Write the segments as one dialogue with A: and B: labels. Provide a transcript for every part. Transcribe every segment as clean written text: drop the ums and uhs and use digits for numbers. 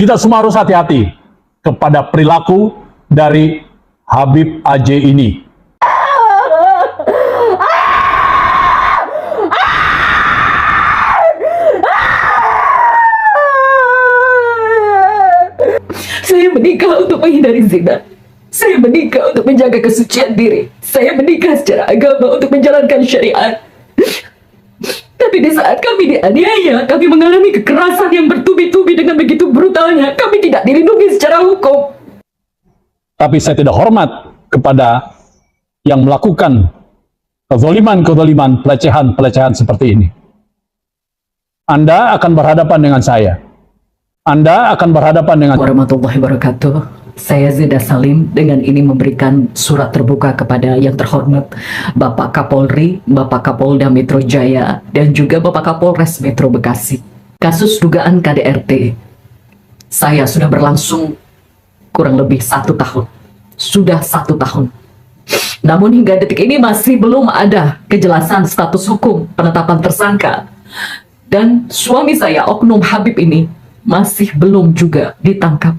A: Kita semua harus hati-hati kepada perilaku dari Habib AJ ini.
B: Saya menikah untuk menghindari zina. Saya menikah untuk menjaga kesucian diri. Saya menikah secara agama untuk menjalankan syariat. Tapi di saat kami dianiaya, kami mengalami kekerasan yang bertubi-tubi dengan begitu brutalnya. Kami tidak dilindungi secara hukum.
A: Tapi saya tidak hormat kepada yang melakukan kezaliman-kezaliman, pelecehan-pelecehan seperti ini. Anda akan berhadapan dengan saya. Anda akan berhadapan dengan
B: Warahmatullahi wabarakatuh. Saya Zeda Salim dengan ini memberikan surat terbuka kepada yang terhormat Bapak Kapolri, Bapak Kapolda Metro Jaya, dan juga Bapak Kapolres Metro Bekasi. Kasus dugaan KDRT saya sudah berlangsung kurang lebih 1 tahun. Sudah 1 tahun. Namun hingga detik ini masih belum ada kejelasan status hukum penetapan tersangka. Dan suami saya, Oknum Habib ini, masih belum juga ditangkap.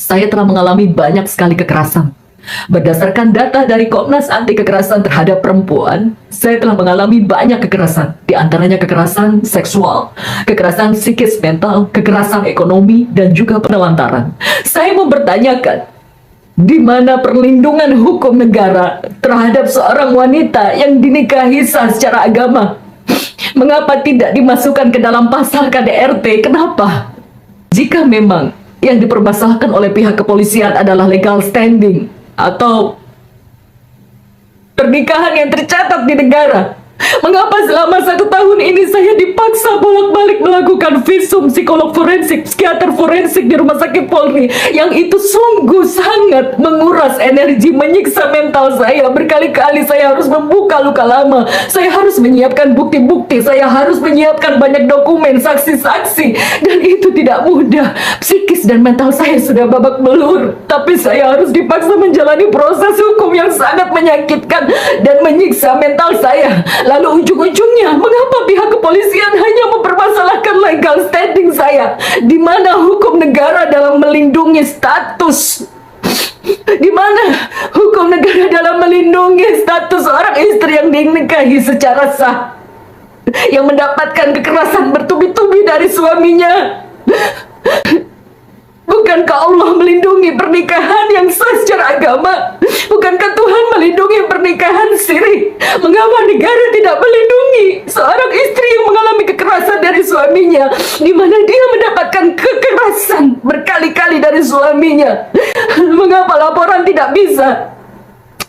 B: Saya telah mengalami banyak sekali kekerasan. Berdasarkan data dari Komnas Anti Kekerasan Terhadap Perempuan, saya telah mengalami banyak kekerasan, di antaranya kekerasan seksual, kekerasan psikis mental, kekerasan ekonomi, dan juga penelantaran. Saya mempertanyakan, di mana perlindungan hukum negara terhadap seorang wanita yang dinikahi sah secara agama? Mengapa tidak dimasukkan ke dalam pasal KDRT? Kenapa? Jika memang yang dipermasalahkan oleh pihak kepolisian adalah legal standing atau pernikahan yang tercatat di negara, mengapa selama 1 tahun ini saya dipaksa bolak-balik melakukan visum psikolog forensik, psikiater forensik di Rumah Sakit Polri, yang itu sungguh sangat menguras energi, menyiksa mental saya. Berkali-kali saya harus membuka luka lama, saya harus menyiapkan bukti-bukti, saya harus menyiapkan banyak dokumen, saksi-saksi, dan itu tidak mudah. Psikis dan mental saya sudah babak belur, tapi saya harus dipaksa menjalani proses hukum yang sangat menyakitkan dan menyiksa mental saya. Lalu ujung-ujungnya, mengapa pihak kepolisian hanya mempermasalahkan legal standing saya? Di mana hukum negara dalam melindungi status? Di mana hukum negara dalam melindungi status seorang istri yang dinikahi secara sah, yang mendapatkan kekerasan bertubi-tubi dari suaminya? Bukankah Allah melindungi pernikahan yang sah secara agama? Bukankah Tuhan melindungi pernikahan siri? Mengapa negara tidak melindungi seorang istri yang mengalami kekerasan dari suaminya, di mana dia mendapatkan kekerasan berkali-kali dari suaminya? Mengapa laporan tidak bisa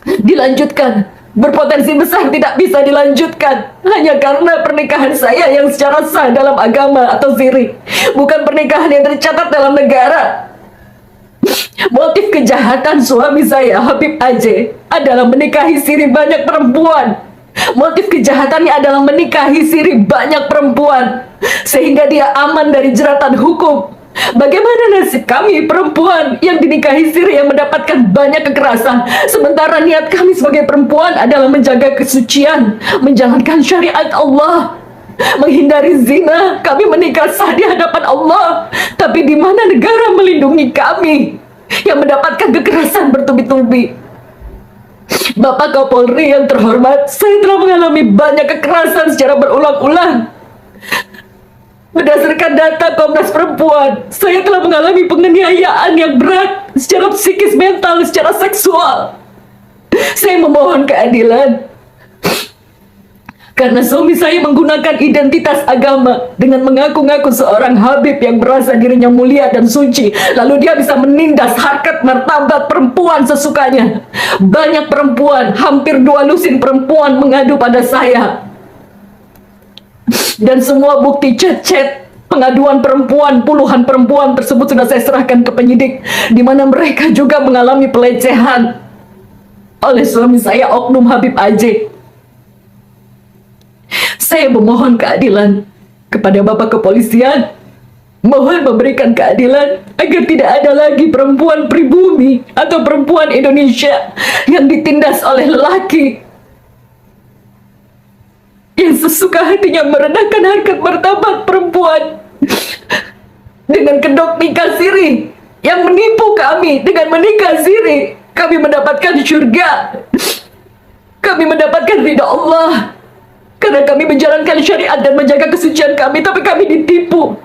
B: dilanjutkan? Berpotensi besar tidak bisa dilanjutkan hanya karena pernikahan saya yang secara sah dalam agama atau siri, bukan pernikahan yang tercatat dalam negara. Motif kejahatan suami saya, Habib AJ, adalah menikahi siri banyak perempuan. Motif kejahatannya adalah menikahi siri banyak perempuan, sehingga dia aman dari jeratan hukum. Bagaimana nasib kami perempuan yang dinikahi siri yang mendapatkan banyak kekerasan, sementara niat kami sebagai perempuan adalah menjaga kesucian, menjalankan syariat Allah, menghindari zina. Kami menikah sah di hadapan Allah, tapi di mana negara melindungi kami yang mendapatkan kekerasan bertubi-tubi? Bapak Kapolri yang terhormat, saya telah mengalami banyak kekerasan secara berulang-ulang. Berdasarkan data Komnas Perempuan, saya telah mengalami penganiayaan yang berat secara psikis, mental, secara seksual. Saya memohon keadilan karena suami saya menggunakan identitas agama dengan mengaku-ngaku seorang Habib yang merasa dirinya mulia dan suci, lalu dia bisa menindas harkat martabat perempuan sesukanya. Banyak perempuan, hampir 2 lusin perempuan mengadu pada saya. Dan semua bukti chat-chat pengaduan perempuan, puluhan perempuan tersebut sudah saya serahkan ke penyidik, di mana mereka juga mengalami pelecehan oleh suami saya, Oknum Habib AJ. Saya memohon keadilan kepada Bapak Kepolisian. Mohon memberikan keadilan agar tidak ada lagi perempuan pribumi atau perempuan Indonesia yang ditindas oleh lelaki yang sesuka hatinya merendahkan harkat martabat perempuan. dengan kedok nikah siri yang menipu kami dengan menikah siri. Kami mendapatkan surga. Kami mendapatkan ridha Allah karena kami menjalankan syariat dan menjaga kesucian kami, tapi kami ditipu.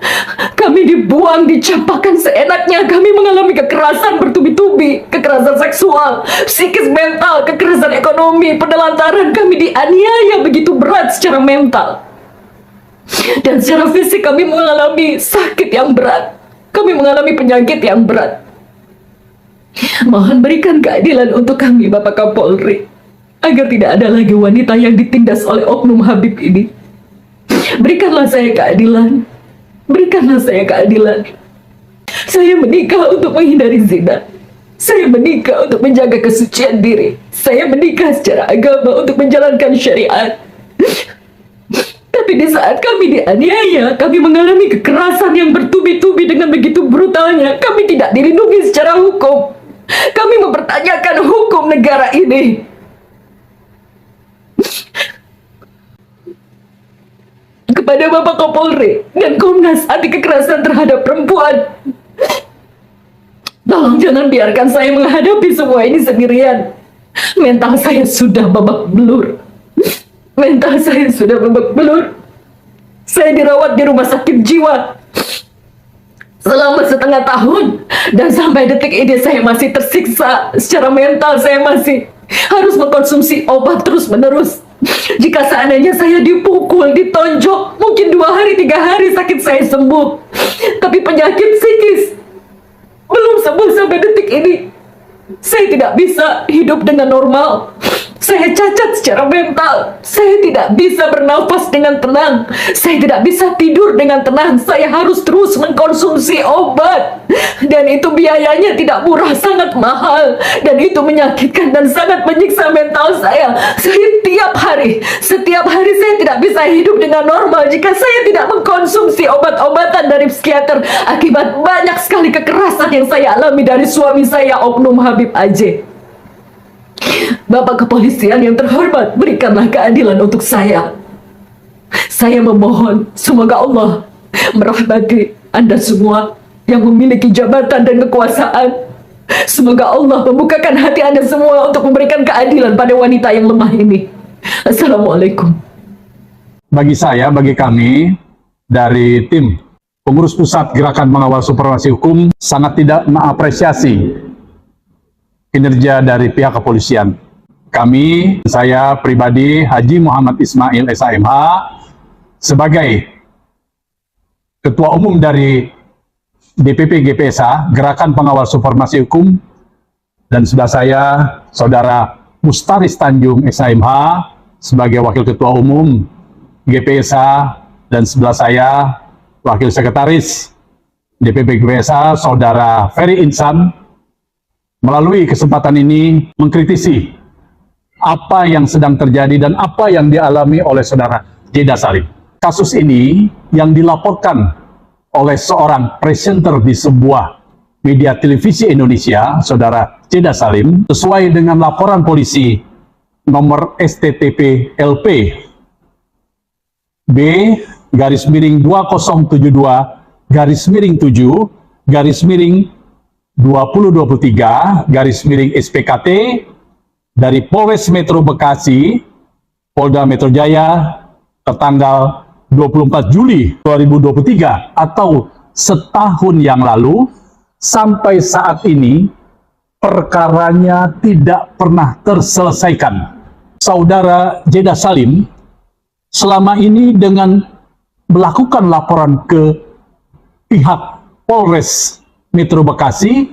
B: Kami dibuang, dicampakkan seenaknya. Kami mengalami kekerasan bertubi-tubi, kekerasan seksual, psikis, mental, kekerasan ekonomi, penelantaran. Kami dianiaya begitu berat secara mental. Dan secara fisik kami mengalami sakit yang berat. Kami mengalami penyakit yang berat. Mohon berikan keadilan untuk kami, Bapak Kapolri, agar tidak ada lagi wanita yang ditindas oleh oknum Habib ini. Berikanlah saya keadilan. Berikanlah saya keadilan. Saya menikah untuk menghindari zina. Saya menikah untuk menjaga kesucian diri. Saya menikah secara agama untuk menjalankan syariat. Tapi di saat kami dianiaya, kami mengalami kekerasan yang bertubi-tubi dengan begitu brutalnya. Kami tidak dilindungi secara hukum. Kami mempertanyakan hukum negara ini. Kepada Bapak Kapolri dan Komnas Anti Kekerasan Terhadap Perempuan, tolong jangan biarkan saya menghadapi semua ini sendirian. Mental saya sudah babak belur. Mental saya sudah babak belur. Saya dirawat di rumah sakit jiwa selama setengah tahun, dan sampai detik ini saya masih tersiksa secara mental. Saya masih harus mengkonsumsi obat terus-menerus. Jika seandainya saya dipukul, ditonjok, mungkin 2 hari, 3 hari sakit saya sembuh. Tapi penyakit psikis belum sembuh sampai detik ini. Saya tidak bisa hidup dengan normal. Saya cacat secara mental. Saya tidak bisa bernafas dengan tenang. Saya tidak bisa tidur dengan tenang. Saya harus terus mengkonsumsi obat. Dan itu biayanya tidak murah, sangat mahal. Dan itu menyakitkan dan sangat menyiksa mental saya. Setiap hari saya tidak bisa hidup dengan normal jika saya tidak mengkonsumsi obat-obatan dari psikiater akibat banyak sekali kekerasan yang saya alami dari suami saya, oknum Habib AJ. Bapak Kepolisian yang terhormat, berikanlah keadilan untuk saya. Saya memohon, semoga Allah merahmati Anda semua yang memiliki jabatan dan kekuasaan. Semoga Allah membukakan hati Anda semua untuk memberikan keadilan pada wanita yang lemah ini. Assalamualaikum.
A: Bagi saya, bagi kami, dari tim pengurus pusat Gerakan Mengawal Supervisi Hukum, sangat tidak mengapresiasi kinerja dari pihak kepolisian. Kami, saya pribadi, Haji Muhammad Ismail SAMH, sebagai Ketua Umum dari DPP GPSA, Gerakan Pengawal Supervisi Hukum, dan sebelah saya, Saudara Mustaris Tanjung SAMH, sebagai Wakil Ketua Umum GPSA, dan sebelah saya, Wakil Sekretaris DPP GPSA, Saudara Ferry Insan, melalui kesempatan ini mengkritisi apa yang sedang terjadi dan apa yang dialami oleh Saudara Jeda Salim. Kasus ini yang dilaporkan oleh seorang presenter di sebuah media televisi Indonesia, Saudara Jeda Salim, sesuai dengan laporan polisi nomor STTP LP B/2072 /7 2023 SPKT dari Polres Metro Bekasi, Polda Metro Jaya, tertanggal 24 Juli 2023 atau setahun yang lalu, sampai saat ini perkaranya tidak pernah terselesaikan. Saudara Jeda Salim selama ini dengan melakukan laporan ke pihak Polres Metro Bekasi,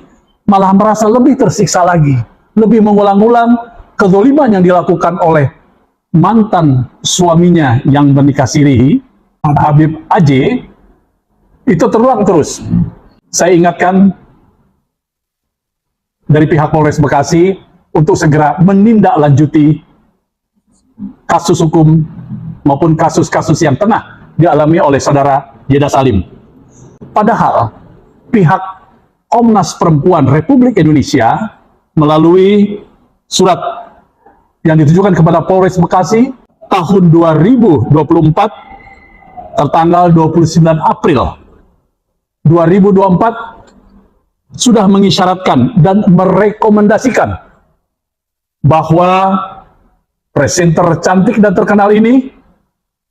A: malah merasa lebih tersiksa lagi, lebih mengulang-ulang kezaliman yang dilakukan oleh mantan suaminya yang menikah siri, Habib AJ, itu terulang terus. Saya ingatkan dari pihak Polres Bekasi untuk segera menindaklanjuti kasus hukum maupun kasus-kasus yang tengah dialami oleh Saudara Jeda Salim. Padahal pihak Komnas Perempuan Republik Indonesia melalui surat yang ditujukan kepada Polres Bekasi tahun 2024 tertanggal 29 April 2024 sudah mengisyaratkan dan merekomendasikan bahwa presenter cantik dan terkenal ini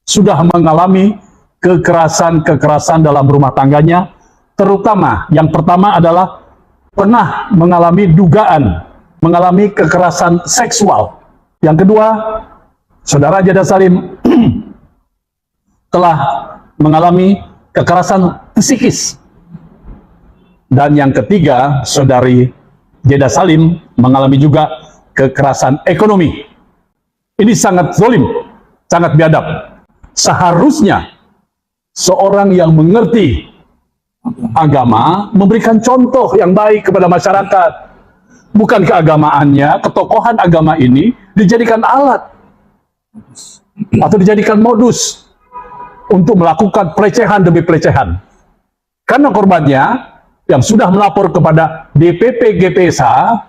A: sudah mengalami kekerasan-kekerasan dalam rumah tangganya, terutama yang pertama adalah pernah mengalami dugaan mengalami kekerasan seksual. Yang kedua, Saudara Jeda Salim telah mengalami kekerasan psikis. Dan yang ketiga, Saudari Jeda Salim mengalami juga kekerasan ekonomi. Ini sangat zalim, sangat biadab. Seharusnya seorang yang mengerti agama memberikan contoh yang baik kepada masyarakat. Bukan keagamaannya, ketokohan agama ini dijadikan alat atau dijadikan modus untuk melakukan pelecehan demi pelecehan. Karena korbannya yang sudah melapor kepada DPP GPSA,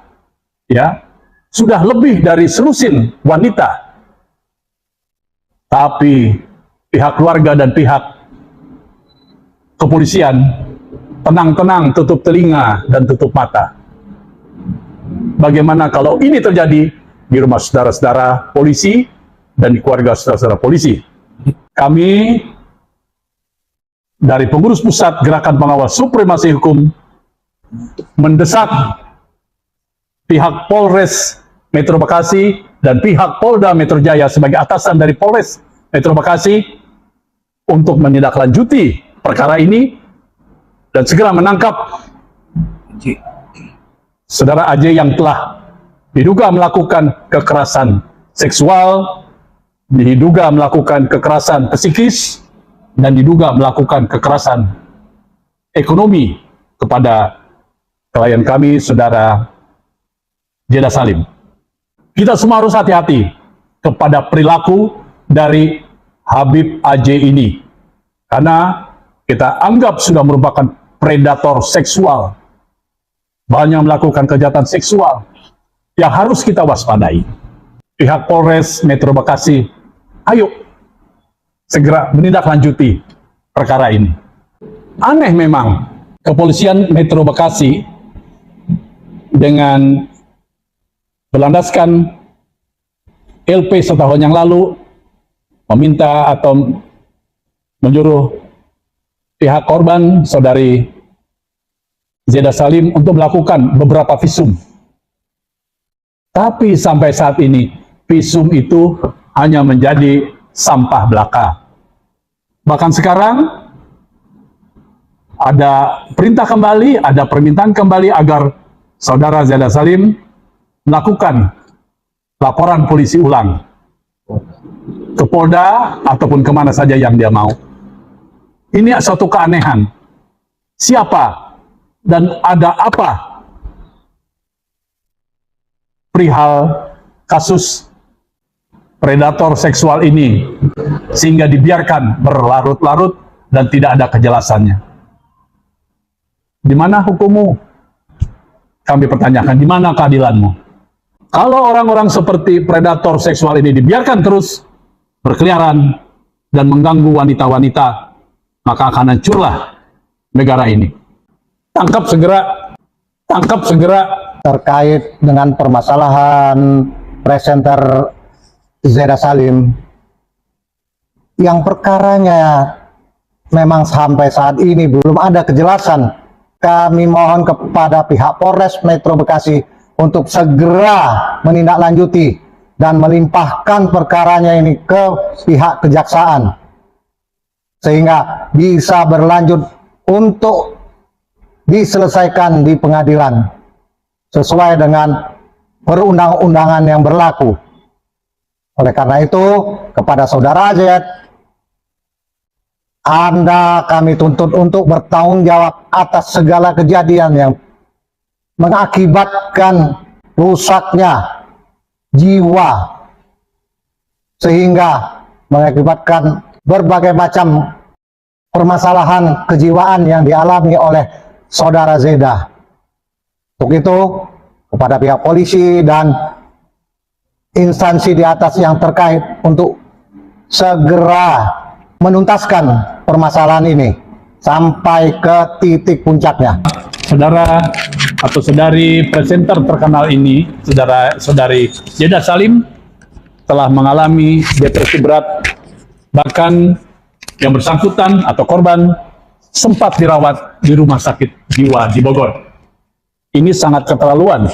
A: ya, sudah lebih dari selusin wanita. Tapi pihak keluarga dan pihak kepolisian tenang-tenang tutup telinga dan tutup mata. Bagaimana kalau ini terjadi di rumah saudara-saudara polisi dan di keluarga saudara-saudara polisi? Kami dari pengurus pusat Gerakan Pengawal Supremasi Hukum mendesak pihak Polres Metro Bekasi dan pihak Polda Metro Jaya sebagai atasan dari Polres Metro Bekasi untuk menindaklanjuti perkara ini dan segera menangkap Saudara AJ yang telah diduga melakukan kekerasan seksual, diduga melakukan kekerasan psikis, dan diduga melakukan kekerasan ekonomi kepada klien kami, Saudara Jeda Salim. Kita semua harus hati-hati kepada perilaku dari Habib AJ ini, karena kita anggap sudah merupakan predator seksual, banyak melakukan kejahatan seksual yang harus kita waspadai. Pihak Polres Metro Bekasi, ayo segera menindaklanjuti perkara ini. Aneh memang, kepolisian Metro Bekasi dengan berlandaskan LP setahun yang lalu meminta atau menyuruh pihak korban, Saudari Jeda Salim, untuk melakukan beberapa visum. Tapi sampai saat ini, visum itu hanya menjadi sampah belaka. Bahkan sekarang, ada perintah kembali, ada permintaan kembali agar Saudara Jeda Salim melakukan laporan polisi ulang ke Polda ataupun kemana saja yang dia mau. Ini suatu keanehan. Siapa dan ada apa perihal kasus predator seksual ini sehingga dibiarkan berlarut-larut dan tidak ada kejelasannya? Di mana hukummu? Kami pertanyakan, di mana keadilanmu? Kalau orang-orang seperti predator seksual ini dibiarkan terus berkeliaran dan mengganggu wanita-wanita, maka akan hancurlah negara ini. Tangkap segera
C: terkait dengan permasalahan presenter Jeda Salim yang perkaranya memang sampai saat ini belum ada kejelasan. Kami mohon kepada pihak Polres Metro Bekasi untuk segera menindaklanjuti dan melimpahkan perkaranya ini ke pihak kejaksaan sehingga bisa berlanjut untuk diselesaikan di pengadilan sesuai dengan perundang-undangan yang berlaku. Oleh karena itu, kepada Saudara Z, Anda kami tuntut untuk bertanggung jawab atas segala kejadian yang mengakibatkan rusaknya jiwa sehingga mengakibatkan berbagai macam permasalahan kejiwaan yang dialami oleh Saudara Zeda. Untuk itu, kepada pihak polisi dan instansi di atas yang terkait untuk segera menuntaskan permasalahan ini sampai ke titik puncaknya.
A: Saudara atau saudari presenter terkenal ini, saudari Jeda Salim, telah mengalami depresi berat, bahkan yang bersangkutan atau korban sempat dirawat di rumah sakit jiwa di Bogor. Ini sangat keterlaluan.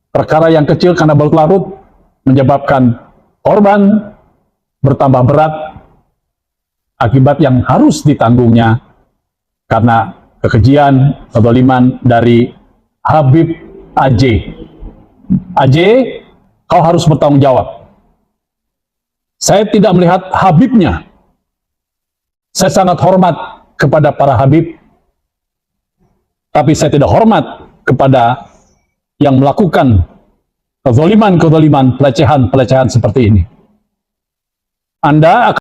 A: Perkara yang kecil karena berlarut menyebabkan korban bertambah berat akibat yang harus ditanggungnya karena kekejian, kezaliman dari Habib AJ. AJ, kau harus bertanggung jawab. Saya tidak melihat Habibnya. Saya sangat hormat kepada para Habib, tapi saya tidak hormat kepada yang melakukan kezaliman, pelecehan seperti ini. Anda akan